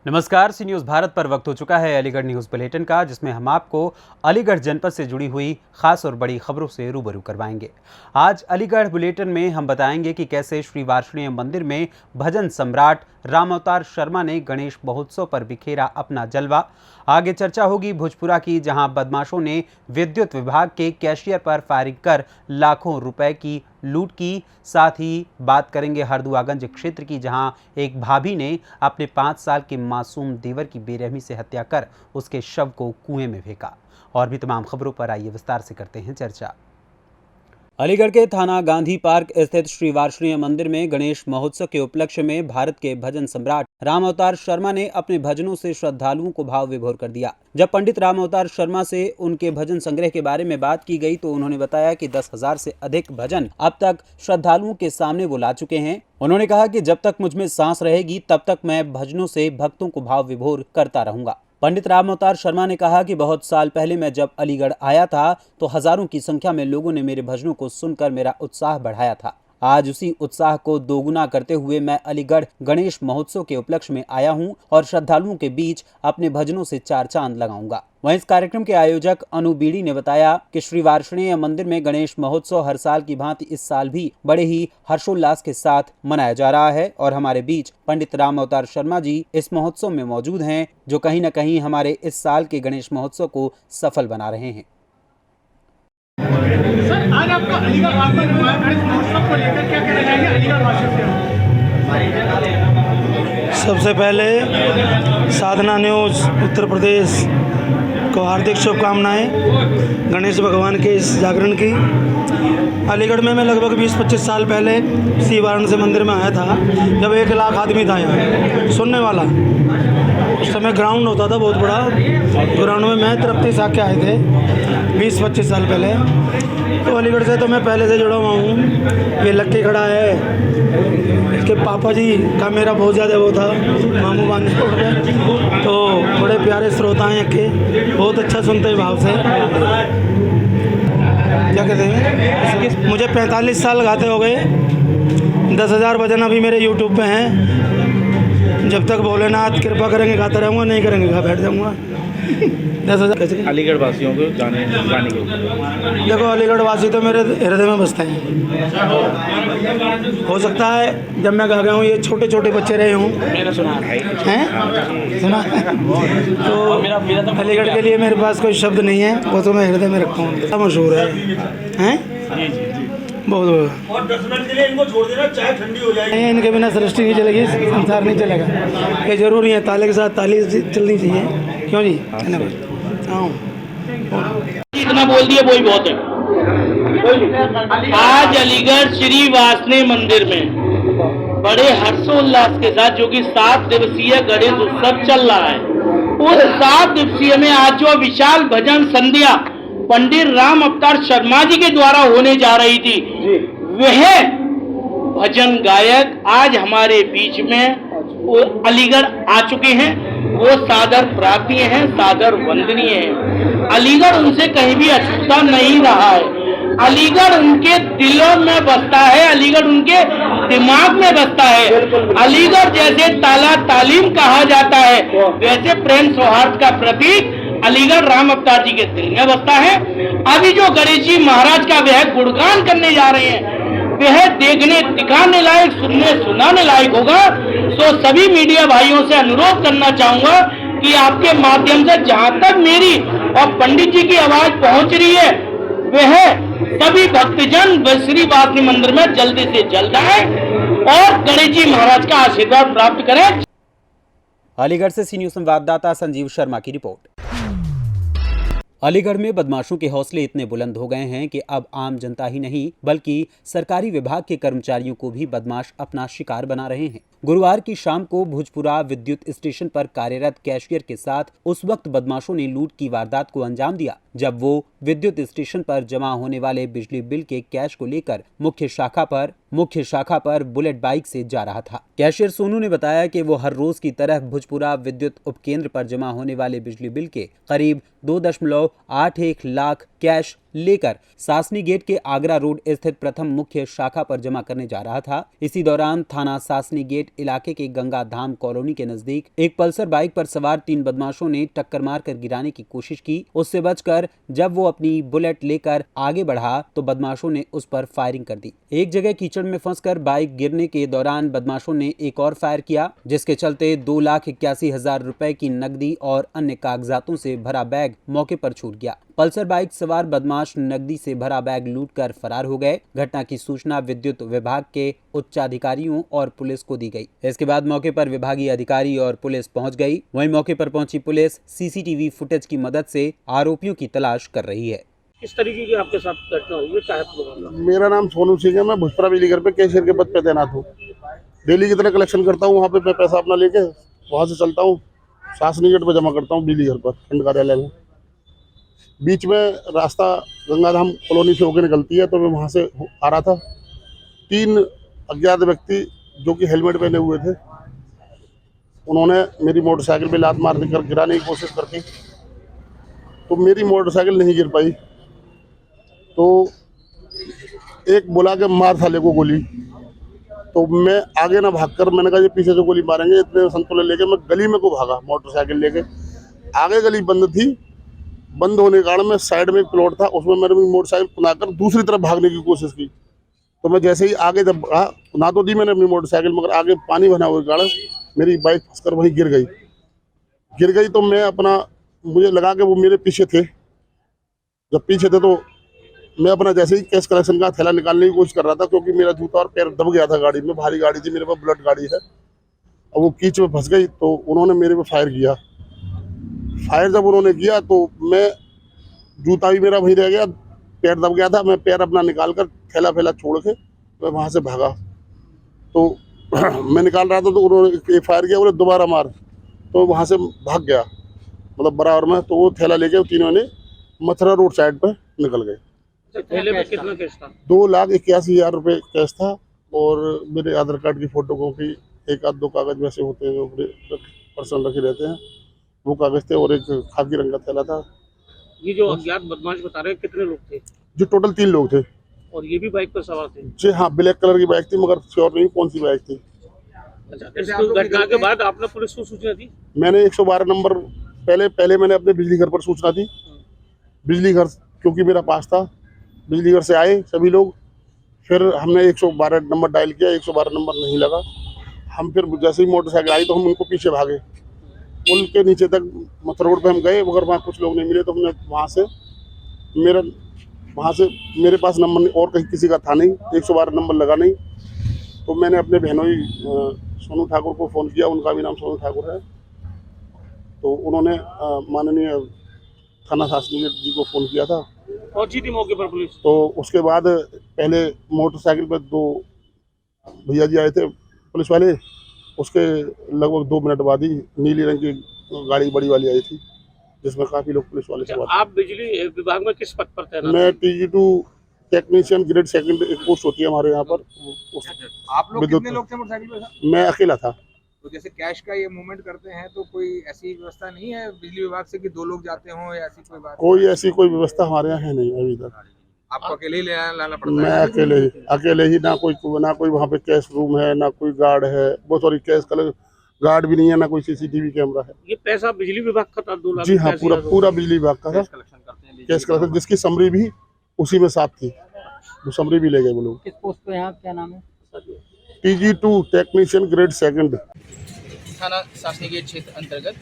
नमस्कार, सी न्यूज़ भारत पर वक्त हो चुका है अलीगढ़ न्यूज़ बुलेटिन का, जिसमें हम आपको अलीगढ़ जनपद से जुड़ी हुई खास और बड़ी खबरों से रूबरू करवाएंगे। आज अलीगढ़ बुलेटिन में हम बताएंगे कि कैसे श्री वार्ष्णेय मंदिर में भजन सम्राट राम अवतार शर्मा ने गणेश महोत्सव पर बिखेरा अपना जलवा। आगे चर्चा होगी भोजपुरा की, जहां बदमाशों ने विद्युत विभाग के कैशियर पर फायरिंग कर लाखों रुपए की लूट की। साथ ही बात करेंगे हरदुआगंज क्षेत्र की, जहां एक भाभी ने अपने 5 साल के मासूम देवर की बेरहमी से हत्या कर उसके शव को कुएं में फेंका। और भी तमाम खबरों पर आइए विस्तार से करते हैं चर्चा। अलीगढ़ के थाना गांधी पार्क स्थित श्री वार्ष्णेय मंदिर में गणेश महोत्सव के उपलक्ष्य में भारत के भजन सम्राट राम अवतार शर्मा ने अपने भजनों से श्रद्धालुओं को भाव विभोर कर दिया। जब पंडित राम अवतार शर्मा से उनके भजन संग्रह के बारे में बात की गई तो उन्होंने बताया कि 10,000 से अधिक भजन अब तक श्रद्धालुओं के सामने वो ला चुके हैं। उन्होंने कहा कि जब तक मुझ में सांस रहेगी तब तक मैं भजनों से भक्तों को भाव विभोर करता रहूंगा। पंडित राम अवतार शर्मा ने कहा कि बहुत साल पहले मैं जब अलीगढ़ आया था तो हजारों की संख्या में लोगों ने मेरे भजनों को सुनकर मेरा उत्साह बढ़ाया था। आज उसी उत्साह को दोगुना करते हुए मैं अलीगढ़ गणेश महोत्सव के उपलक्ष्य में आया हूं और श्रद्धालुओं के बीच अपने भजनों से 4 चांद लगाऊंगा। वहीं इस कार्यक्रम के आयोजक अनु बीड़ी ने बताया कि श्री वार्ष्णेय मंदिर में गणेश महोत्सव हर साल की भांति इस साल भी बड़े ही हर्षोल्लास के साथ मनाया जा रहा है और हमारे बीच पंडित राम अवतार शर्मा जी इस महोत्सव में मौजूद हैं, जो कहीं न कहीं हमारे इस साल के गणेश महोत्सव को सफल बना रहे हैं। सर, आज आपका अलीगढ़ गणेश महोत्सव को लेकर क्या कहना चाहिए अलीगढ़ वासियों से? सबसे पहले साधना न्यूज़ उत्तर प्रदेश को हार्दिक शुभकामनाएं गणेश भगवान के इस जागरण की। अलीगढ़ में मैं लगभग 20-25 साल पहले श्री वाराणसी मंदिर में आया था, जब 1 लाख आदमी था यहाँ सुनने वाला। उस समय ग्राउंड होता था बहुत बड़ा, ग्राउंड में मैं तृप्ति साथ के आए थे 20-25 साल पहले। तो अलीगढ़ से तो मैं पहले से जुड़ा हुआ हूँ। ये लक्की खड़ा है, इसके पापा जी का मेरा बहुत ज़्यादा वो था, मामू बांधे, तो बड़े प्यारे श्रोता हैं के, बहुत अच्छा सुनते हैं भाव से। क्या कहते हैं, मुझे 45 साल गाते हो गए, 10,000 भजन अभी मेरे यूट्यूब पे हैं। जब तक भोलेनाथ कृपा करेंगे गाता रहूँगा, नहीं करेंगे घर बैठ जाऊँगा। 10,000 अलीगढ़ वासियों को गाने के देखो, अलीगढ़ वासी तो मेरे हृदय में बसते हैं। हो सकता है जब मैं गा गया हूँ ये छोटे छोटे बच्चे रहे हूँ, मैंने सुना हैं सुना तो अलीगढ़ के लिए मेरे पास कोई शब्द नहीं है, वो तो मैं हृदय में रखता हूँ। मशहूर है बहुत और 10 मिनट के लिए इनको छोड़ देना, चाहे ठंडी हो जाएगी। नहीं, इनके बिना सृष्टि नहीं चलेगी, संसार नहीं चलेगा। ये जरूरी है, ताले के साथ ताली चलनी चाहिए। क्यों जी? धन्यवाद। इतना बोल दिया वही बहुत है। आज अलीगढ़ श्री वार्ष्णेय मंदिर में बड़े हर्षोल्लास के साथ, जो कि 7 दिवसीय गणेश उत्सव चल रहा है, उस 7 दिवसीय में आज जो विशाल भजन संध्या पंडित राम अवतार शर्मा जी के द्वारा होने जा रही थी, वह भजन गायक आज हमारे बीच में अलीगढ़ आ चुके हैं। वो सादर प्राप्य हैं, सादर वंदनीय हैं। अलीगढ़ उनसे कहीं भी अछूता नहीं रहा है। अलीगढ़ उनके दिलों में बसता है, अलीगढ़ उनके दिमाग में बसता है। अलीगढ़ जैसे ताला तालीम कहा जाता है, वैसे प्रेम सौहार्द का प्रतीक अलीगढ़ राम अवतार जी के दिल में बसता है। अभी जो गणेश जी महाराज का वह गुणगान करने जा रहे हैं, वह देखने दिखाने लायक, सुनने सुनाने लायक होगा। तो सभी मीडिया भाइयों से अनुरोध करना चाहूंगा कि आपके माध्यम से जहां तक मेरी और पंडित जी की आवाज पहुंच रही है, वह सभी भक्तजन श्री वार्ष्णेय मंदिर में जल्दी से जल्द आए और गणेश जी महाराज का आशीर्वाद प्राप्त करें। अलीगढ़ से सी न्यूज़ संवाददाता संजीव शर्मा की रिपोर्ट। अलीगढ़ में बदमाशों के हौसले इतने बुलंद हो गए हैं कि अब आम जनता ही नहीं बल्कि सरकारी विभाग के कर्मचारियों को भी बदमाश अपना शिकार बना रहे हैं। गुरुवार की शाम को भोजपुरा विद्युत स्टेशन पर कार्यरत कैशियर के साथ उस वक्त बदमाशों ने लूट की वारदात को अंजाम दिया जब वो विद्युत स्टेशन पर जमा होने वाले बिजली बिल के कैश को लेकर मुख्य शाखा पर बुलेट बाइक से जा रहा था। कैशियर सोनू ने बताया कि वो हर रोज की तरह भोजपुरा विद्युत उपकेंद्र पर जमा होने वाले बिजली बिल के करीब 2.81 लाख कैश लेकर सासनी गेट के आगरा रोड स्थित प्रथम मुख्य शाखा पर जमा करने जा रहा था। इसी दौरान थाना सासनी गेट इलाके के गंगा धाम कॉलोनी के नजदीक एक पल्सर बाइक पर सवार 3 बदमाशों ने टक्कर मारकर गिराने की कोशिश की। उससे बचकर जब वो अपनी बुलेट लेकर आगे बढ़ा तो बदमाशों ने उस पर फायरिंग कर दी। एक जगह कीचड़ में फंसकर बाइक गिरने के दौरान बदमाशों ने एक और फायर किया, जिसके चलते 2,81,000 रुपए की नकदी और अन्य कागजातों से भरा बैग मौके पर छूट गया। पल्सर बाइक सवार बदमाश नकदी से भरा बैग लूटकर फरार हो गए। घटना की सूचना विद्युत विभाग के उच्चाधिकारियों और पुलिस को दी गई। इसके बाद मौके पर विभागीय अधिकारी और पुलिस पहुंच गई। वहीं मौके पर पहुंची पुलिस सीसीटीवी फुटेज की मदद से आरोपियों की तलाश कर रही है। किस तरीके की आपके साथ घटना हुई है, क्या है पूरा? मेरा नाम सोनू सिंह है। मैं भुजपुरा बिजली घर पे कैशियर के पद पे तैनात हूँ। डेली की तरह कलेक्शन करता हूँ। वहाँ पे मैं पैसा अपना लेके वहाँ से चलता हूँ, सासनी गेट पे जमा करता हूँ बिजली घर पर, खंड कार्यालय में। बीच में रास्ता गंगाधाम कॉलोनी से होकर निकलती है, तो मैं वहाँ से आ रहा था। 3 अज्ञात व्यक्ति जो कि हेलमेट पहने हुए थे, उन्होंने मेरी मोटरसाइकिल पे लात मार कर गिराने की कोशिश करती, तो मेरी मोटरसाइकिल नहीं गिर पाई। तो एक बोला कि मार साले को गोली, तो मैं आगे ना भागकर मैंने कहा ये पीछे से गोली मारेंगे, इतने संतुलन लेके मैं गली में को भागा मोटरसाइकिल लेके। आगे गली बंद थी, बंद होने के कारण मैं साइड में एक प्लॉट था, उसमें मैंने मोटरसाइकिल कुदाकर दूसरी तरफ भागने की कोशिश की। तो मैं जैसे ही आगे जब ना तो दी मैंने अपनी मोटरसाइकिल, मगर आगे पानी बना हुआ कारण मेरी बाइक फंसकर वहीं गिर गई। तो मैं अपना, मुझे लगा कि वो मेरे पीछे थे। जब पीछे थे तो मैं अपना जैसे ही कैश कलेक्शन का थैला निकालने की कोशिश कर रहा था, क्योंकि मेरा जूता और पैर दब गया था गाड़ी में। भारी गाड़ी थी, मेरे पास बुलेट गाड़ी है, और वो कीच में फंस गई। तो उन्होंने मेरे पे फायर किया। फायर जब उन्होंने किया तो मैं, जूता भी मेरा वहीं रह गया, पैर दब गया था। मैं पैर अपना निकाल कर थैला फैला छोड़ के मैं वहाँ से भागा। तो मैं निकाल रहा था तो उन्होंने एक फायर किया, बोले दोबारा मार, तो वहाँ से भाग गया, मतलब बराबर में। तो वो थैला लेके तीनों ने मथुरा रोड साइड पर निकल गए। थैले में कितना कैश था? 2,81,000 रुपये कैश था, और मेरे आधार कार्ड की फोटो कॉपी, 1-2 कागज वैसे होते हैं जो पर्सन रखे रहते हैं, वो कागज थे, और एक खाकी रंग का थैला था। ये जो अज्ञात बदमाश बता रहे हैं, कितने लोग थे? जो टोटल 3 लोग थे। और ये भी बाइक पर सवार थे? जी हाँ, ब्लैक कलर की बाइक थी, मगर श्योर नहीं कौन सी बाइक थी। अच्छा, इस घटना के बाद आपने पुलिस को सूचना दी? मैंने 112 नंबर पहले मैंने अपने बिजली घर पर सूचना दी। बिजली घर क्योंकि मेरा पास था, बिजली घर से आए सभी लोग, फिर हमने 112 नंबर डायल किया, 112 नंबर नहीं लगा। हम फिर जैसे ही मोटरसाइकिल आई तो हम उनको पीछे भागे, पुल के नीचे तक मथुरा रोड पे हम गए, मगर वहाँ कुछ लोग नहीं मिले। तो हमने वहाँ से मेरे पास नंबर नहीं, और कहीं किसी का था नहीं, 112 नंबर लगा नहीं। तो मैंने अपने बहनोई सोनू ठाकुर को फ़ोन किया, उनका भी नाम सोनू ठाकुर है। तो उन्होंने माननीय थाना सासनी जी को फ़ोन किया था। पहुंची थी मौके पर पुलिस? तो उसके बाद पहले मोटरसाइकिल पर 2 भैया जी आए थे पुलिस वाले, उसके लगभग 2 मिनट बाद ही नीली रंग की गाड़ी बड़ी वाली आई थी, जिसमें काफ़ी लोग पुलिस वाले सवार। आप बिजली विभाग में किस पद पर तैनात? मैं TG2 टेक्नीशियन ग्रेड 2 एक पोस्ट होती है हमारे यहाँ पर। आप लोग कितने लोग थे मोटरसाइकिल पे? मैं अकेला था। तो जैसे कैश का ये मूवमेंट करते हैं, तो कोई ऐसी व्यवस्था नहीं है बिजली विभाग से कि 2 लोग जाते हों, या ऐसी कोई बात? कोई ऐसी कोई व्यवस्था हमारे यहाँ है नहीं अभी तक। आपको अकेले ही लाना पड़ता मैं है? अकेले ही, ना कोई वहाँ पे कैश रूम है, ना कोई गार्ड है, वो सॉरी कैश कलर गार्ड भी नहीं है, ना कोई CCTV कैमरा है। ये पैसा बिजली विभाग का था? 2 लाख? जी हाँ, पूरा बिजली विभाग का था। कैश कलेक्शन, जिसकी समरी भी उसी में साथ थी, वो समरी भी ले गए वो लोग। किस पोस्ट पे यहाँ, क्या नाम है? TG2 technician grade 2। थाना सासनी गेट क्षेत्र अंतर्गत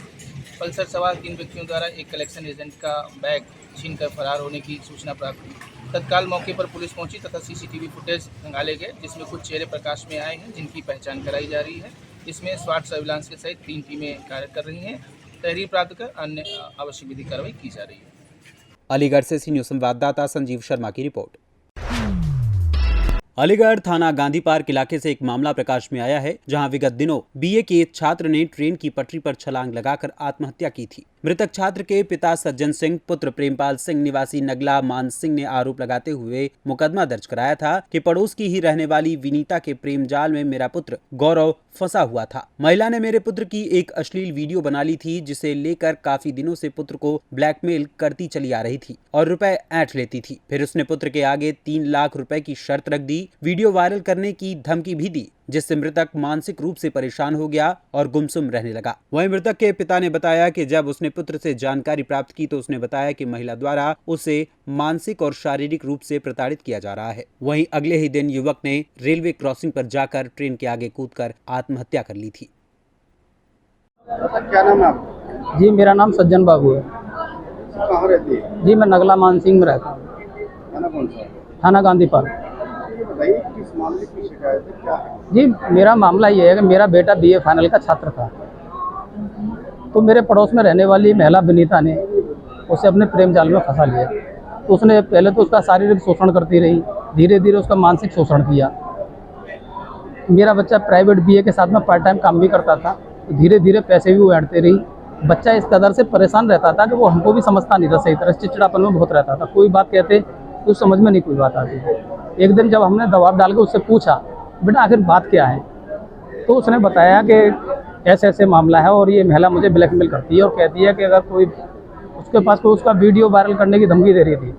पल्सर सवार 3 व्यक्तियों द्वारा एक कलेक्शन एजेंट का बैग छीनकर फरार होने की सूचना प्राप्त हुई। तत्काल मौके पर पुलिस पहुंची तथा CCTV फुटेज खंगाले गए, जिसमें कुछ चेहरे प्रकाश में आए हैं, जिनकी पहचान कराई जा रही है। इसमें स्वाट सर्विलांस के सहित 3 टीमें कार्य कर रही हैं। तहरीर प्राप्त कर अन्य आवश्यक विधि कार्रवाई की जा रही है। अलीगढ़ से सी न्यूज़ संवाददाता संजीव शर्मा की रिपोर्ट। अलीगढ़ थाना गांधी पार्क इलाके से एक मामला प्रकाश में आया है, जहां विगत दिनों बीए के एक छात्र ने ट्रेन की पटरी पर छलांग लगाकर आत्महत्या की थी। मृतक छात्र के पिता सज्जन सिंह पुत्र प्रेमपाल सिंह निवासी नगला मान सिंह ने आरोप लगाते हुए मुकदमा दर्ज कराया था कि पड़ोस की ही रहने वाली विनीता के प्रेम जाल में मेरा पुत्र गौरव फंसा हुआ था। महिला ने मेरे पुत्र की एक अश्लील वीडियो बना ली थी, जिसे लेकर काफी दिनों से पुत्र को ब्लैकमेल करती चली आ रही थी और रुपए ऐंठ लेती थी। फिर उसने पुत्र के आगे 3 लाख रुपए की शर्त रख दी, वीडियो वायरल करने की धमकी भी दी, जिससे मृतक मानसिक रूप से परेशान हो गया और गुमसुम रहने लगा। वहीं मृतक के पिता ने बताया कि जब उसने पुत्र से जानकारी प्राप्त की तो उसने बताया कि महिला द्वारा उसे मानसिक और शारीरिक रूप से प्रताड़ित किया जा रहा है। वहीं अगले ही दिन युवक ने रेलवे क्रॉसिंग पर जाकर ट्रेन के आगे कूदकर आत्महत्या कर ली थी। क्या नाम है आपका? जी मेरा नाम सज्जन बाबू है। कहाँ रहती है? जी मैं नगला मान सिंह में रहता हूँ, थाना कौन सा? थाना गांधी पार्क। बताइए किस मामले की शिकायत है, क्या है? जी मेरा मामला ये है कि मेरा बेटा बीए फाइनल का छात्र था, तो मेरे पड़ोस में रहने वाली महिला विनीता ने उसे अपने प्रेम जाल में फंसा लिया। तो उसने पहले तो उसका शारीरिक शोषण करती रही, धीरे धीरे उसका मानसिक शोषण किया। मेरा बच्चा प्राइवेट बीए के साथ में पार्ट टाइम काम भी करता था, तो धीरे धीरे पैसे भी वो ऐंठते रही। बच्चा इस कदर से परेशान रहता था कि वो हमको भी समझता नहीं था सही तरह, चिड़चिड़ापन में बहुत रहता था। कोई बात कहते तो समझ में नहीं कोई बात आती। एक दिन जब हमने दबाव डाल के उससे पूछा बेटा आखिर बात क्या है, तो उसने बताया कि ऐसे ऐसे मामला है और ये महिला मुझे ब्लैकमेल करती है और कहती है कि अगर कोई उसके पास कोई उसका वीडियो वायरल करने की धमकी दे रही थी।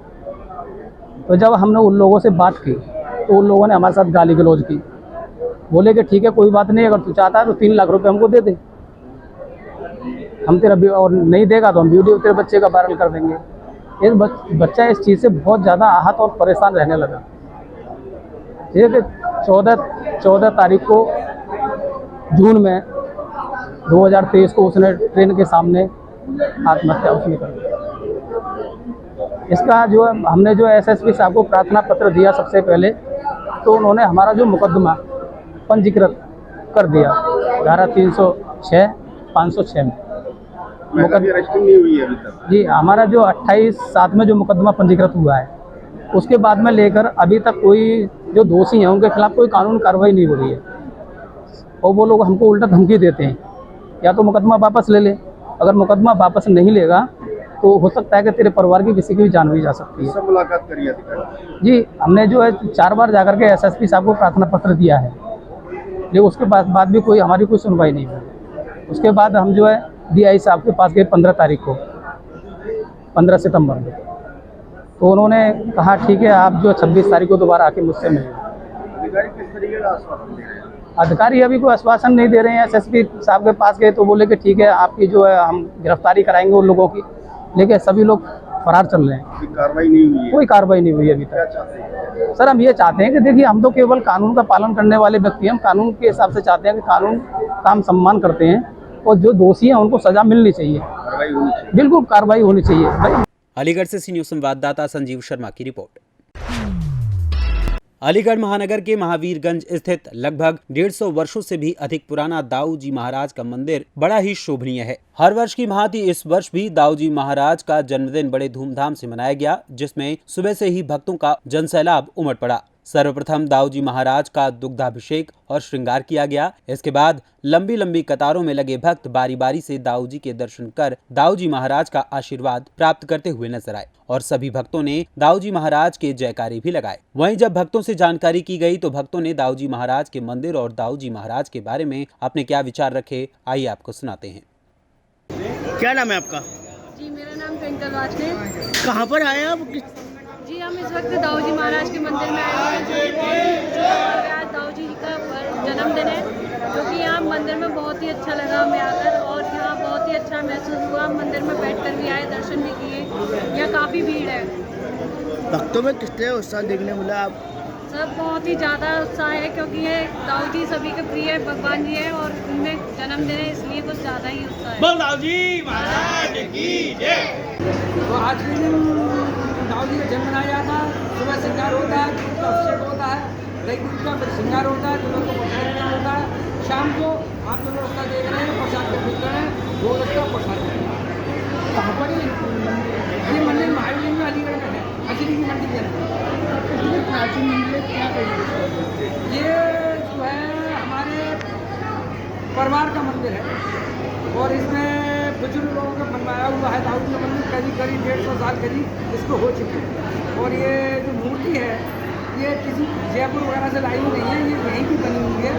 तो जब हमने उन लोगों से बात की तो उन लोगों ने हमारे साथ गाली गलौज की, बोले कि ठीक है कोई बात नहीं, अगर तू चाहता है तो 3 लाख रुपए हमको दे दे, हम तेरा और नहीं देगा तो हम वीडियो तेरे बच्चे का वायरल कर देंगे। इस बच्चा इस चीज़ से बहुत ज़्यादा आहत और परेशान रहने लगा। ये कि 14 तारीख को जून में 2023 को उसने ट्रेन के सामने आत्महत्या उसने कर दी। इसका जो हमने जो एसएसपी साहब को प्रार्थना पत्र दिया सबसे पहले, तो उन्होंने हमारा जो मुकदमा पंजीकृत कर दिया धारा 306 506 में। मुकदमा रजिस्ट्री नहीं हुई है अभी तक? जी हमारा जो 28/7 में जो मुकदमा पंजीकृत हुआ है, उसके बाद में लेकर अभी तक कोई जो दोषी हैं उनके खिलाफ कोई कानूनी कार्रवाई नहीं हो रही है। और वो लोग हमको उल्टा धमकी देते हैं, या तो मुकदमा वापस ले ले, अगर मुकदमा वापस नहीं लेगा तो हो सकता है कि तेरे परिवार की किसी की भी जान भी जा सकती है। सब मुलाकात करी अधिकारी? जी हमने जो है 4 बार जाकर के एसएसपी साहब को प्रार्थना पत्र दिया है, लेकिन उसके बाद भी कोई हमारी कोई सुनवाई नहीं हुई। उसके बाद हम जो है डीआई साहब के पास गए 15 तारीख को, 15 सितंबर में, तो उन्होंने कहा ठीक है आप जो 26 तारीख को दोबारा आके मुझसे मिले। अधिकारी किस तरीके का आश्वासन दे रहे हैं? अधिकारी अभी कोई आश्वासन नहीं दे रहे हैं। एसएसपी साहब के पास गए तो बोले कि ठीक है आपकी जो है हम गिरफ्तारी कराएंगे उन लोगों की, लेकिन सभी लोग फरार चल रहे हैं। कोई कार्रवाई नहीं हुई है? कोई कार्रवाई नहीं हुई अभी क्या तक। चाहते हैं? सर हम ये चाहते हैं कि देखिए हम तो केवल कानून का पालन करने वाले व्यक्ति हैं, हम कानून के हिसाब से चाहते हैं कि कानून का हम सम्मान करते हैं और जो दोषी हैं उनको सजा मिलनी चाहिए, कार्रवाई होनी चाहिए। बिल्कुल कार्रवाई होनी चाहिए भाई। अलीगढ़ से सी न्यूज़ संवाददाता संजीव शर्मा की रिपोर्ट। अलीगढ़ महानगर के महावीरगंज स्थित लगभग 150 वर्षों से भी अधिक पुराना दाऊ जी महाराज का मंदिर बड़ा ही शोभनीय है। हर वर्ष की भांति इस वर्ष भी दाऊ जी महाराज का जन्मदिन बड़े धूमधाम से मनाया गया, जिसमें सुबह से ही भक्तों का जनसैलाब उमड़ पड़ा। सर्वप्रथम दाऊ जी महाराज का दुग्धाभिषेक और श्रृंगार किया गया। इसके बाद लंबी लंबी कतारों में लगे भक्त बारी बारी से दाऊ जी के दर्शन कर दाऊ जी महाराज का आशीर्वाद प्राप्त करते हुए नजर आए और सभी भक्तों ने दाऊ जी महाराज के जयकारे भी लगाए। वहीं जब भक्तों से जानकारी की गई तो भक्तों ने दाऊ जी महाराज के मंदिर और दाऊ जी महाराज के बारे में अपने क्या विचार रखे, आइए आपको सुनाते हैं। क्या नाम है आपका? जी मेरा नाम ट्विंकल वाजने। कहाँ पर आए आप? जी हम इस वक्त दाऊ जी महाराज के मंदिर में आए हैं। आज दाऊ जी का जन्मदिन है, जो कि यहाँ मंदिर में बहुत ही अच्छा लगा हमें आकर और यहाँ बहुत ही अच्छा महसूस हुआ। मंदिर में बैठकर भी आए, दर्शन भी किए। यहाँ काफ़ी भीड़ है। भक्तों में किस तरह उत्साह देखने मिला? आप सब बहुत ही ज़्यादा उत्साह है, क्योंकि ये दाऊ जी सभी के प्रिय भगवान जी है और उनमें जन्मदिन है, इसलिए कुछ ज़्यादा ही उत्साह है। दाऊ जी महाराज की जय। तो आज के दिन दाऊ जी का जन्म मनाया जाता है। सुबह श्रृंगार होता है, दूध का अभिषेक होता है, दही दूध का फिर श्रृंगार होता है, दूल्हे को प्रसाद होता है। शाम को आप जो व्यवस्था देख रहे हैं प्रसाद के वितरण है, वो उसका प्रसाद है। कहाँ पर ये मंदिर महावीर में अलीगढ़ में है, असली की मंदिर है। प्राचीन मंदिर क्या कहेंगे? परिवार का मंदिर है और इसमें बुजुर्ग लोगों का बनवाया हुआ है दाऊदी का मंदिर, करीब 150 साल करीब इसको हो चुके हैं। और ये जो मूर्ति है ये किसी जयपुर वगैरह से लाई हुई नहीं है, ये यहीं की बनी हुई है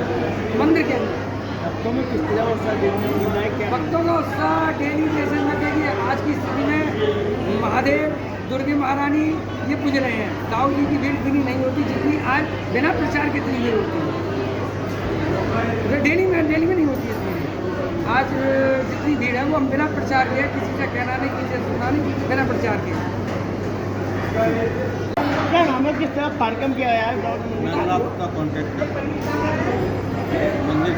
मंदिर के अंदर। भक्तों में किस तरह उत्साह देखने को मिला है? क्या भक्तों का उत्साह डेली बेसिस में देखिए आज की स्थिति में महादेव, दुर्गे महारानी ये पूज रहे हैं। दाऊ जी की भीड़ इतनी नहीं होती जितनी आज बिना प्रचार के इतनी भीड़ होती है। डेली में नहीं होती है इतनी। आज जितनी भीड़ है वो हम बिना प्रचार के, किसी से कहना नहीं, किसी से सुनना नहीं, बिना प्रचार के। क्या नाम है, किस तरह कार्यक्रम किया गया है? आपका कॉन्ट्रैक्ट मंदिर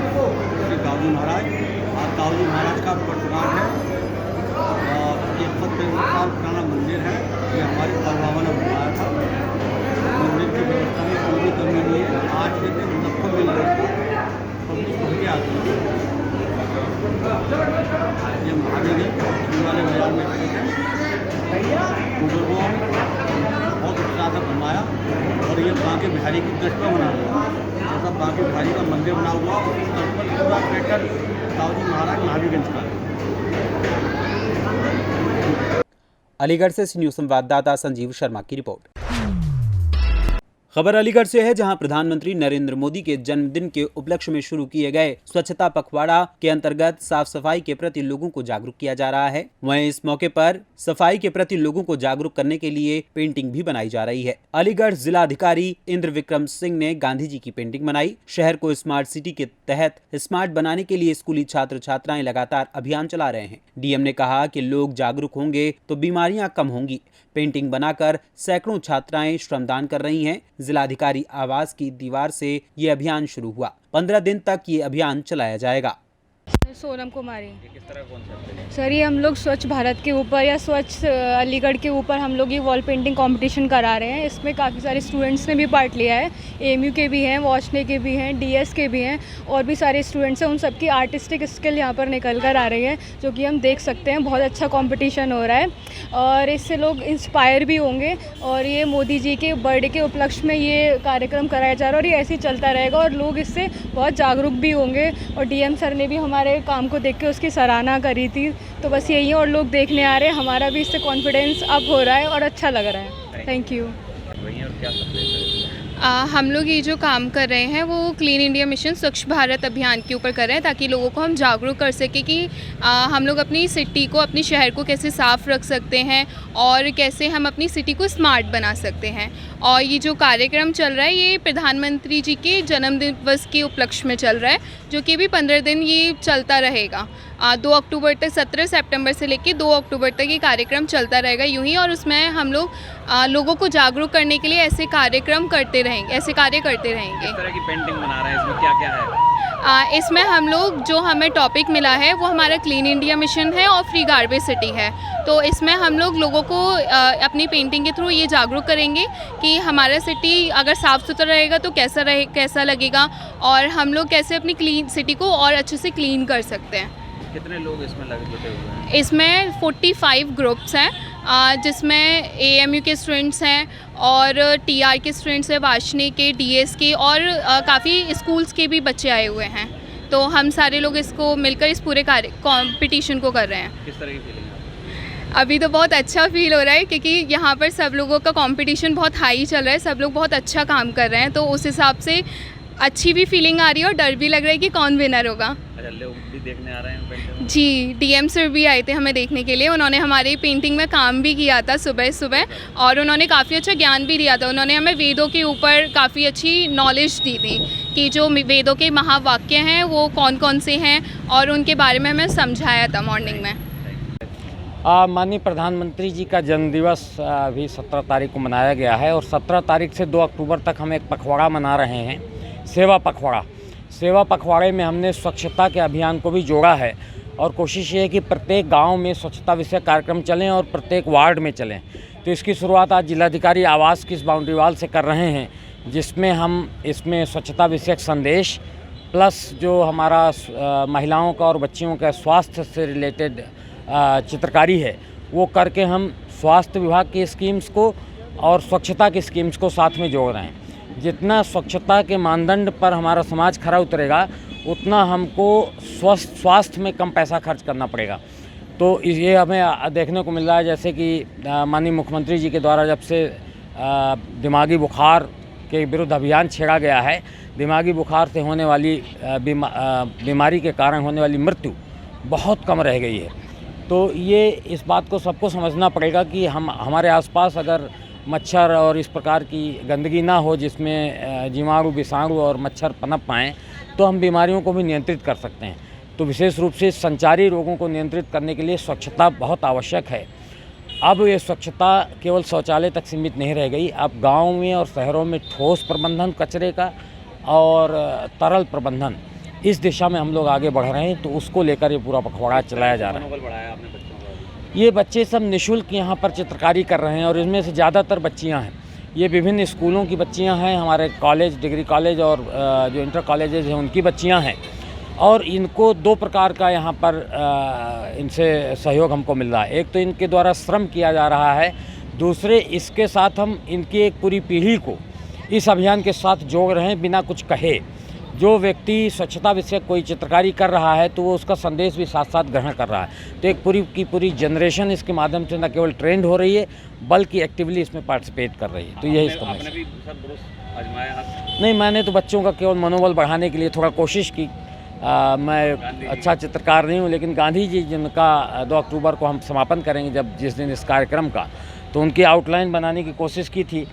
श्री दाऊजी महाराज, आज दाऊजी महाराज का वर्तमान है और 153 साल पुराना मंदिर है। ये हमारे परिवार ने बनाया था। मंदिर की व्यवस्था में कोई भी कमी नहीं है। आज के दिन मुजफ्फर मिल रही थी, पब्लिक भर के आती है। ये महावीर वाले बाजार में बुजुर्गों बहुत उत्साह से बनवाया और ये बांके बिहारी की दृष्टि पर बना हुआ है। सब बांके बिहारी का मंदिर बना हुआ और उस तर्ज पर पूरा ट्रैक्टर दाऊजी महाराज महावीरगंज का। अलीगढ़ से न्यूज़ संवाददाता संजीव शर्मा की रिपोर्ट। खबर अलीगढ़ से है, जहां प्रधानमंत्री नरेंद्र मोदी के जन्मदिन के उपलक्ष्य में शुरू किए गए स्वच्छता पखवाड़ा के अंतर्गत साफ सफाई के प्रति लोगों को जागरूक किया जा रहा है। वहीं इस मौके पर सफाई के प्रति लोगों को जागरूक करने के लिए पेंटिंग भी बनाई जा रही है। अलीगढ़ जिलाधिकारी इंद्र विक्रम सिंह ने गांधी जी की पेंटिंग बनाई। शहर को स्मार्ट सिटी के तहत स्मार्ट बनाने के लिए स्कूली छात्र छात्राएं लगातार अभियान चला रहे हैं। डीएम ने कहा कि लोग जागरूक होंगे तो बीमारियां कम होंगी। पेंटिंग बनाकर सैकड़ों छात्राएं श्रमदान कर रही हैं। जिलाधिकारी आवास की दीवार से ये अभियान शुरू हुआ। 15 दिन तक ये अभियान चलाया जाएगा। सोनम कुमारी। किस तरह कॉन्सेप्ट है? सर ये हम लोग स्वच्छ भारत के ऊपर या स्वच्छ अलीगढ़ के ऊपर हम लोग ये वॉल पेंटिंग कंपटीशन करा रहे हैं। इसमें काफ़ी सारे स्टूडेंट्स ने भी पार्ट लिया है। एएमयू के भी हैं, वॉशने के भी हैं, डीएस के भी हैं और भी सारे स्टूडेंट्स हैं। उन सबकी आर्टिस्टिक स्किल यहाँ पर निकल कर आ रही है, जो कि हम देख सकते हैं। बहुत अच्छा कॉम्पिटिशन हो रहा है और इससे लोग इंस्पायर भी होंगे। और ये मोदी जी के बर्थडे के उपलक्ष्य में ये कार्यक्रम कराया जा रहा है और ये ऐसे ही चलता रहेगा और लोग इससे बहुत जागरूक भी होंगे। और डीएम सर ने भी हमारे काम को देख के उसकी सराहना करी थी। तो बस यही है और लोग देखने आ रहे हैं। हमारा भी इससे कॉन्फिडेंस अप हो रहा है और अच्छा लग रहा है। Thank you. हम लोग ये जो काम कर रहे हैं वो क्लीन इंडिया मिशन स्वच्छ भारत अभियान के ऊपर कर रहे हैं, ताकि लोगों को हम जागरूक कर सकें कि हम लोग अपनी सिटी को, अपनी शहर को कैसे साफ़ रख सकते हैं और कैसे हम अपनी सिटी को स्मार्ट बना सकते हैं। और ये जो कार्यक्रम चल रहा है ये प्रधानमंत्री जी के जन्मदिवस के उपलक्ष्य में चल रहा है, जो कि भी 15 दिन ये चलता रहेगा। 2 अक्टूबर तक, 17 सितंबर से लेकर 2 अक्टूबर तक ये कार्यक्रम चलता रहेगा यूँ ही। और उसमें हम लोग लोगों को जागरूक करने के लिए ऐसे कार्यक्रम करते रहेंगे, ऐसे कार्य करते रहेंगे। इस तरह की पेंटिंग बना रहे हैं, इसमें क्या क्या है? इसमें हम लोग, जो हमें टॉपिक मिला है वो हमारा क्लीन इंडिया मिशन है और फ्री गार्बेज सिटी है। तो इसमें हम लोग लोगों को अपनी पेंटिंग के थ्रू ये जागरूक करेंगे कि हमारा सिटी अगर साफ़ सुथरा रहेगा तो कैसा लगेगा और हम लोग कैसे अपनी क्लीन सिटी को और अच्छे से क्लीन कर सकते हैं। कितने लोग इसमें जुटे हुए हैं? इसमें 45 ग्रुप्स हैं, जिसमें एएमयू के स्टूडेंट्स हैं और टीआर के स्टूडेंट्स हैं, वाशने के, डीएस के और काफ़ी स्कूल्स के भी बच्चे आए हुए हैं। तो हम सारे लोग इसको मिलकर इस पूरे कंपटीशन को कर रहे हैं। किस तरह की फीलिंग है? अभी तो बहुत अच्छा फील हो रहा है, क्योंकि यहाँ पर सब लोगों का कंपटीशन बहुत हाई चल रहा है। सब लोग बहुत अच्छा काम कर रहे हैं, तो उस हिसाब से अच्छी भी फीलिंग आ रही है और डर भी लग रहा है कि कौन विनर होगा। अच्छा, लोग भी देखने आ रहे हैं पेंटिंग? जी, डीएम सर भी आए थे हमें देखने के लिए। उन्होंने हमारी पेंटिंग में काम भी किया था सुबह और उन्होंने काफ़ी अच्छा ज्ञान भी दिया था। उन्होंने हमें वेदों के ऊपर काफ़ी अच्छी नॉलेज दी थी कि जो वेदों के महावाक्य हैं वो कौन कौन से हैं और उनके बारे में हमें समझाया था मॉर्निंग में। माननीय प्रधानमंत्री जी का जन्मदिवस अभी 17 तारीख को मनाया गया है और 17 तारीख से 2 अक्टूबर तक हम एक पखवाड़ा मना रहे हैं, सेवा पखवाड़ा। सेवा पखवाड़े में हमने स्वच्छता के अभियान को भी जोड़ा है और कोशिश ये है कि प्रत्येक गांव में स्वच्छता विषय कार्यक्रम चलें और प्रत्येक वार्ड में चलें। तो इसकी शुरुआत आज जिलाधिकारी आवास की इस बाउंड्री वाल से कर रहे हैं, जिसमें हम इसमें स्वच्छता विषयक संदेश प्लस जो हमारा महिलाओं का और बच्चियों का स्वास्थ्य से रिलेटेड चित्रकारी है वो करके हम स्वास्थ्य विभाग की स्कीम्स को और स्वच्छता की स्कीम्स को साथ में जोड़ रहे हैं। जितना स्वच्छता के मानदंड पर हमारा समाज खरा उतरेगा उतना हमको स्वास्थ्य में कम पैसा खर्च करना पड़ेगा। तो ये हमें देखने को मिल रहा है, जैसे कि माननीय मुख्यमंत्री जी के द्वारा जब से दिमागी बुखार के विरुद्ध अभियान छेड़ा गया है, दिमागी बुखार से होने वाली बीमारी के कारण होने वाली मृत्यु बहुत कम रह गई है। तो ये इस बात को सबको समझना पड़ेगा कि हमारे आसपास अगर मच्छर और इस प्रकार की गंदगी ना हो जिसमें जीवाणु, विषाणु और मच्छर पनप पाएँ, तो हम बीमारियों को भी नियंत्रित कर सकते हैं। तो विशेष रूप से संचारी रोगों को नियंत्रित करने के लिए स्वच्छता बहुत आवश्यक है। अब ये स्वच्छता केवल शौचालय तक सीमित नहीं रह गई, अब गाँव में और शहरों में ठोस प्रबंधन कचरे का और तरल प्रबंधन, इस दिशा में हम लोग आगे बढ़ रहे हैं। तो उसको लेकर ये पूरा पखवाड़ा चलाया जा रहा है। ये बच्चे सब निःशुल्क यहाँ पर चित्रकारी कर रहे हैं और इनमें से ज़्यादातर बच्चियाँ हैं। ये विभिन्न स्कूलों की बच्चियाँ हैं, हमारे कॉलेज, डिग्री कॉलेज और जो इंटर कॉलेजेज हैं उनकी बच्चियाँ हैं। और इनको दो प्रकार का यहाँ पर इनसे सहयोग हमको मिल रहा है। एक तो इनके द्वारा श्रम किया जा रहा है, दूसरे इसके साथ हम इनकी एक पूरी पीढ़ी को इस अभियान के साथ जोड़ रहे हैं बिना कुछ कहे। जो व्यक्ति स्वच्छता विषय कोई चित्रकारी कर रहा है तो वो उसका संदेश भी साथ साथ ग्रहण कर रहा है। तो एक पूरी की पूरी जनरेशन इसके माध्यम से न केवल ट्रेंड हो रही है बल्कि एक्टिवली इसमें पार्टिसिपेट कर रही है। तो यही इसका आपने भी सब दुरुस्त आजमाया? नहीं, मैंने तो बच्चों का केवल मनोबल बढ़ाने के लिए थोड़ा कोशिश की। मैं अच्छा चित्रकार नहीं हूँ, लेकिन गांधी जी जिनका 2 अक्टूबर को हम समापन करेंगे जिस दिन इस कार्यक्रम का, तो उनकी आउटलाइन बनाने की कोशिश की थी।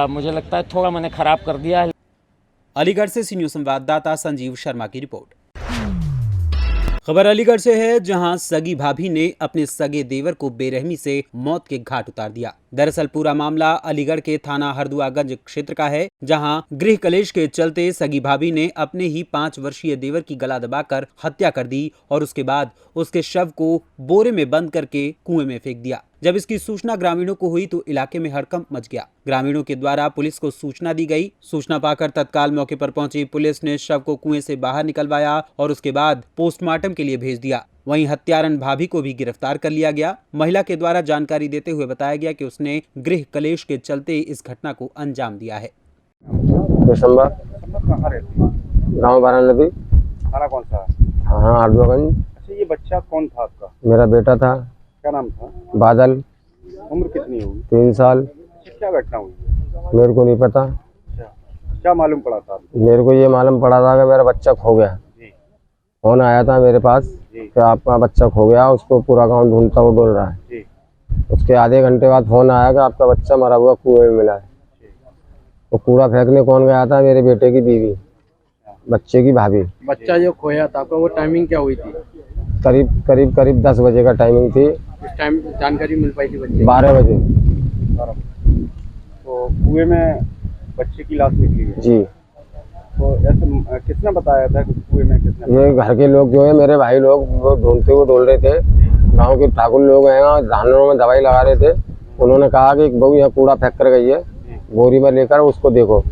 मुझे लगता है थोड़ा मैंने ख़राब कर दिया है। अलीगढ़ से सी न्यूज़ संवाददाता संजीव शर्मा की रिपोर्ट। खबर अलीगढ़ से है, जहां सगी भाभी ने अपने सगे देवर को बेरहमी से मौत के घाट उतार दिया। दरअसल पूरा मामला अलीगढ़ के थाना हरदुआगंज क्षेत्र का है, जहां गृह कलेश के चलते सगी भाभी ने अपने ही 5 वर्षीय देवर की गला दबाकर हत्या कर दी और उसके बाद उसके शव को बोरे में बंद करके कुएं में फेंक दिया। जब इसकी सूचना ग्रामीणों को हुई तो इलाके में हड़कंप मच गया। ग्रामीणों के द्वारा पुलिस को सूचना दी गई। सूचना पाकर तत्काल मौके पर पहुंची पुलिस ने शव को कुएं से बाहर निकलवाया और उसके बाद पोस्टमार्टम के लिए भेज दिया। वहीं हत्यारन भाभी को भी गिरफ्तार कर लिया गया। महिला के द्वारा जानकारी देते हुए बताया गया कि उसने गृह कलेश के चलते इस घटना को अंजाम दिया है। दिसंबर कहाँ रहती है? गाँव वाराणसी। थाना कौन सा? हाँ, हरदुआगंज। अच्छा, ये बच्चा कौन था आपका? मेरा बेटा था। क्या नाम था? बादल। उम्र कितनी होगी? 3 साल। क्या घटना हुई? मेरे को नहीं पता। क्या मालूम पड़ा था? मेरे को ये मालूम पड़ा था कि मेरा बच्चा खो गया। फोन आया था मेरे पास कि आपका बच्चा खो गया, उसको पूरा गांव ढूंढता हुआ डोल रहा है। उसके आधे घंटे बाद फोन आया कि आपका बच्चा मरा हुआ कुएं में मिला है। वो कूड़ा फेंकने कौन गया था? मेरे बेटे की बीवी, बच्चे की भाभी। बच्चा जो खोया था आपका, वो टाइमिंग क्या हुई थी? करीब 10 बजे का टाइमिंग थी। इस टाइम जानकारी मिल पाई थी बच्चे? 12 बजे। तो कुएं में बच्चे की लाश निकली है जी। तो ऐसे किसने बताया था कि कुएं में किसने? ये घर के लोग जो है, मेरे भाई लोग, वो ढूंढते हुए डोल रहे थे। गांव के ठाकुर लोग हैं, धानों में दवाई लगा रहे थे। उन्होंने कहा कि एक बहू यहाँ कूड़ा फेंक कर गई है, बोरी में लेकर उसको देखो।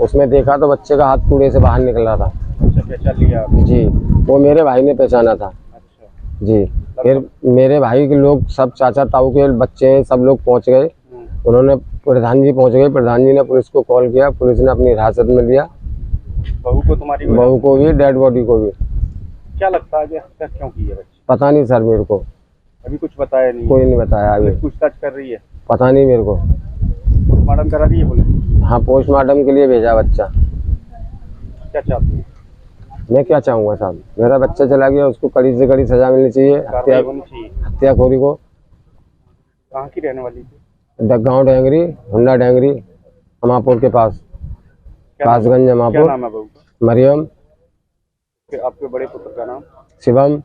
उसमें देखा तो बच्चे का हाथ कूड़े से बाहर निकल रहा था। अच्छा, पहचान लिया जी, वो मेरे भाई ने पहचाना था। अच्छा जी। फिर मेरे भाई के लोग सब, चाचा ताऊ के बच्चे सब लोग पहुँच गए। उन्होंने, प्रधान जी पहुँच गए। प्रधान जी ने पुलिस को कॉल किया, पुलिस ने अपनी हिरासत में लिया। बहू को, तुम्हारी बहू को भी, डेड बॉडी को भी। क्या लगता है कि हत्या क्यों की है बच्ची? पता नहीं सर, मेरे को अभी कुछ बताया नहीं? कोई नहीं बताया अभी। पूछताछ कर रही है? पता नहीं मेरे को। पोस्टमार्टम करा रही है पुलिस? हाँ, पोस्टमार्टम के लिए भेजा बच्चा। क्या चाहती है? मैं क्या चाहूँगा साहब, मेरा बच्चा चला गया, उसको कड़ी से कड़ी सजा मिलनी चाहिए। हत्याखोरी को। कहाँ की रहने वाली थी? गाँव डेंगरी, हुंडा डेंगरी, अमापुर के पास, कासगंज अमापुर। क्या नाम है बहू का? मरियम। आपके बड़े पुत्र का नाम? शिवम।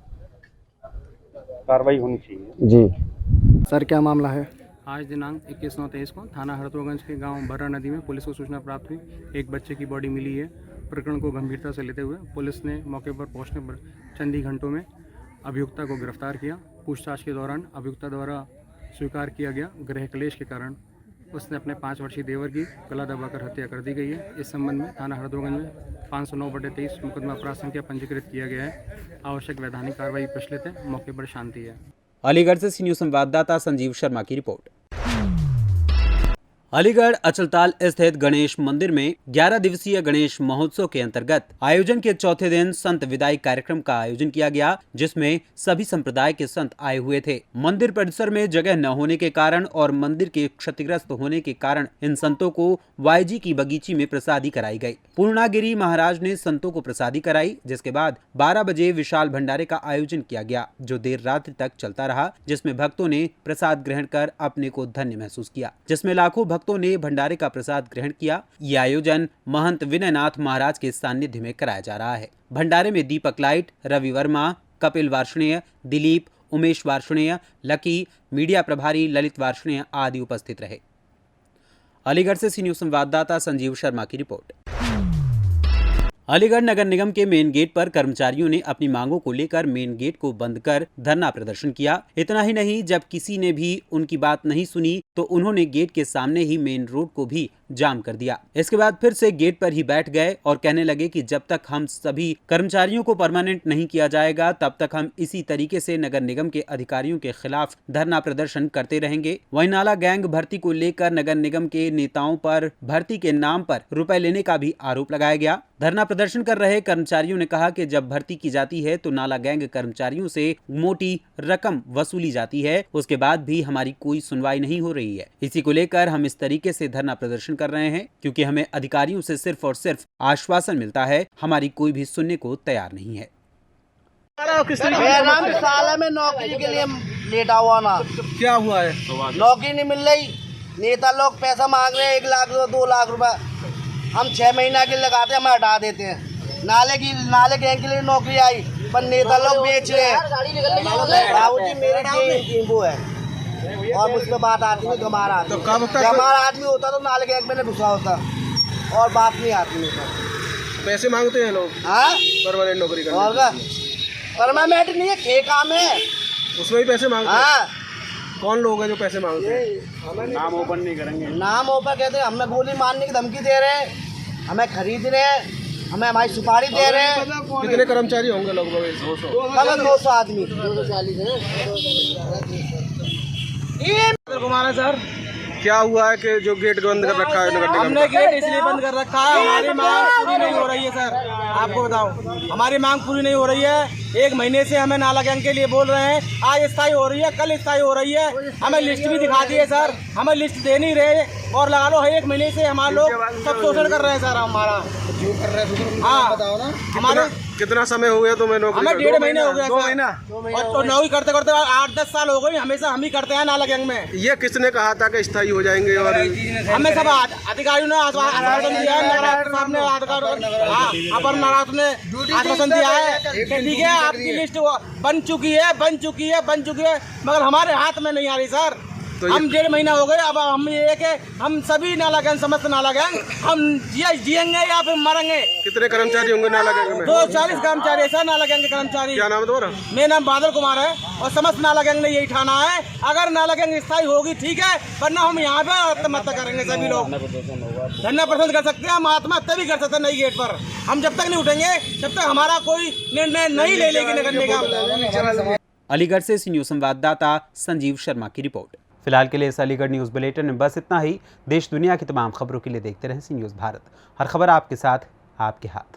कार्रवाई होनी चाहिए जी। सर, क्या मामला है? आज दिनांक 21/9/23 को थाना हरदुआगंज के गांव भर्रा नदी में पुलिस को सूचना प्राप्त हुई, एक बच्चे की बॉडी मिली है। प्रकरण को गंभीरता से लेते हुए पुलिस ने मौके पर पहुंचने पर चंद ही घंटों में अभियुक्ता को गिरफ्तार किया। पूछताछ के दौरान अभियुक्ता द्वारा स्वीकार किया गया गृह क्लेश के कारण उसने अपने 5 वर्षीय देवर की गला दबाकर हत्या कर दी गई है। इस संबंध में थाना हरदुआगंज में 509/23 मुकदमा अपराध संख्या पंजीकृत किया गया है। आवश्यक वैधानिक कार्रवाई प्रचलित है। मौके पर शांति है। अलीगढ़ से सी न्यूज़ संवाददाता संजीव शर्मा की रिपोर्ट। अलीगढ़ अचलताल स्थित गणेश मंदिर में 11 दिवसीय गणेश महोत्सव के अंतर्गत आयोजन के चौथे दिन संत विदाई कार्यक्रम का आयोजन किया गया, जिसमें सभी संप्रदाय के संत आए हुए थे। मंदिर परिसर में जगह न होने के कारण और मंदिर के क्षतिग्रस्त होने के कारण इन संतों को वाईजी की बगीची में प्रसादी कराई गई। पूर्णागिरी महाराज ने संतों को प्रसादी कराई, जिसके बाद 12 बजे विशाल भंडारे का आयोजन किया गया, जो देर रात्रि तक चलता रहा, जिसमें भक्तों ने प्रसाद ग्रहण कर अपने को धन्य महसूस किया, जिसमें लाखों भक्तों ने भंडारे का प्रसाद ग्रहण किया। ये आयोजन महंत विनयनाथ महाराज के सानिध्य में कराया जा रहा है। भंडारे में Deepak light, Ravi Verma, Kapil Varshney, Dilip, Umesh Varshney, Lucky, media प्रभारी ललित वार्ष्णेय आदि उपस्थित रहे। अलीगढ़ से सी न्यूज संवाददाता संजीव शर्मा की रिपोर्ट। अलीगढ़ नगर निगम के मेन गेट पर कर्मचारियों ने अपनी मांगों को लेकर मेन गेट को बंद कर धरना प्रदर्शन किया। इतना ही नहीं, जब किसी ने भी उनकी बात नहीं सुनी तो उन्होंने गेट के सामने ही मेन रोड को भी जाम कर दिया। इसके बाद फिर से गेट पर ही बैठ गए और कहने लगे कि जब तक हम सभी कर्मचारियों को परमानेंट नहीं किया जाएगा तब तक हम इसी तरीके से नगर निगम के अधिकारियों के खिलाफ धरना प्रदर्शन करते रहेंगे। वहीं नाला गैंग भर्ती को लेकर नगर निगम के नेताओं पर भर्ती के नाम पर रुपए लेने का भी आरोप लगाया गया। धरना प्रदर्शन कर रहे कर्मचारियों ने कहा कि जब भर्ती की जाती है तो नाला गैंग कर्मचारियों से मोटी रकम वसूली जाती है, उसके बाद भी हमारी कोई सुनवाई नहीं हो रही है। इसी को लेकर हम इस तरीके से धरना प्रदर्शन कर रहे हैं, क्योंकि हमें अधिकारियों से सिर्फ और सिर्फ आश्वासन मिलता है, हमारी कोई भी सुनने को तैयार नहीं है। साल में नौकरी के लिए लेटा हुआ ना, क्या हुआ है? नौकरी नहीं मिल रही। नेता लोग पैसा मांग रहे हैं 1 लाख 2 लाख रुपए, हम 6 महीना के लगाते हैं, हमें हटा देते हैं। नाले गैंग के लिए नौकरी आई पर नेता लोग बेच रहे हैं। बाबू जी मेरे वो है और मुझ पर बात आती नहीं। हमारा आदमी होता तो नाले गैंग में घुसा होता और बात नहीं आती होता। पैसे मांगते हैं लोग। हाँ, परमानेंट नौकरी करने और का परमानेंट नहीं है, ठेका में उसमें भी पैसे मांगते हैं। हाँ, कौन लोग हैं जो पैसे मांगते हैं? नाम ओपन नहीं करेंगे। नाम ओपन कहते हैं, हमें गोली मारने की धमकी दे रहे हैं, हमें खरीद रहे हैं, हमें हमारी सुपारी दे रहे हैं। कितने कर्मचारी होंगे लगभग? 200 आदमी। कुमार है सर, क्या हुआ है कि जो गेट बंद कर रखा है नगर निगम? हमने गेट इसलिए बंद कर रखा है, हमारी मांग पूरी नहीं हो रही है सर। आपको बताऊं, हमारी मांग पूरी नहीं हो रही है। 1 महीने से हमें नाला गैंग के लिए बोल रहे हैं, आज स्थायी हो रही है, कल स्थायी हो रही है। हमें लिस्ट भी दिखा दी है सर, हमें लिस्ट दे नहीं रहे और लगा लो 1 महीने से हमारे लोग सब शोषण कर रहे हैं सर। हमारा हाँ, बताओ ना, हमारे कितना समय हो गया तुम्हें नौकरी? हमें 1.5 महीने हो गया। 2 महीना और नौकरी करते करते 8-10 साल हो गई, हमेशा हम ही करते हैं नाला गैंग में। ये किसने कहा था कि स्थायी हो जाएंगे? और हमें सब अधिकारियों ने आश्वासन दिया है, साहब ने अपर नाराज ने आश्वासन दिया है, ठीक है आपकी लिस्ट बन चुकी है, मगर हमारे हाथ में नहीं आ रही सर। तो हम 1.5 महीना हो गए। अब हम ये कि हम सभी नाला गैंग, समस्त नाला गैंग, हम जिएंगे या फिर मरेंगे। कितने कर्मचारी होंगे नाला गैंग में? 240 कर्मचारी है सर नाला गैंग के कर्मचारी। क्या नाम है तुम्हारा? मेरा नाम बादल कुमार है और समस्त नाला गैंग ने यही ठाना है, अगर नाला गैंग स्थायी होगी ठीक है, वरना हम यहाँ पे आत्महत्या करेंगे। सभी लोग धरना प्रदर्शन कर सकते हैं, हम आत्महत्या भी कर सकते हैं नई गेट पर। हम जब तक नहीं उठेंगे तब तक हमारा कोई निर्णय नहीं ले लेगी नगर निगम। अलीगढ़ से सी न्यूज संवाददाता संजीव शर्मा की रिपोर्ट। फिलहाल के लिए इस अलीगढ़ न्यूज़ बुलेटिन में बस इतना ही। देश दुनिया की तमाम खबरों के लिए देखते रहें सी न्यूज़ भारत। हर खबर आपके साथ, आपके हाथ।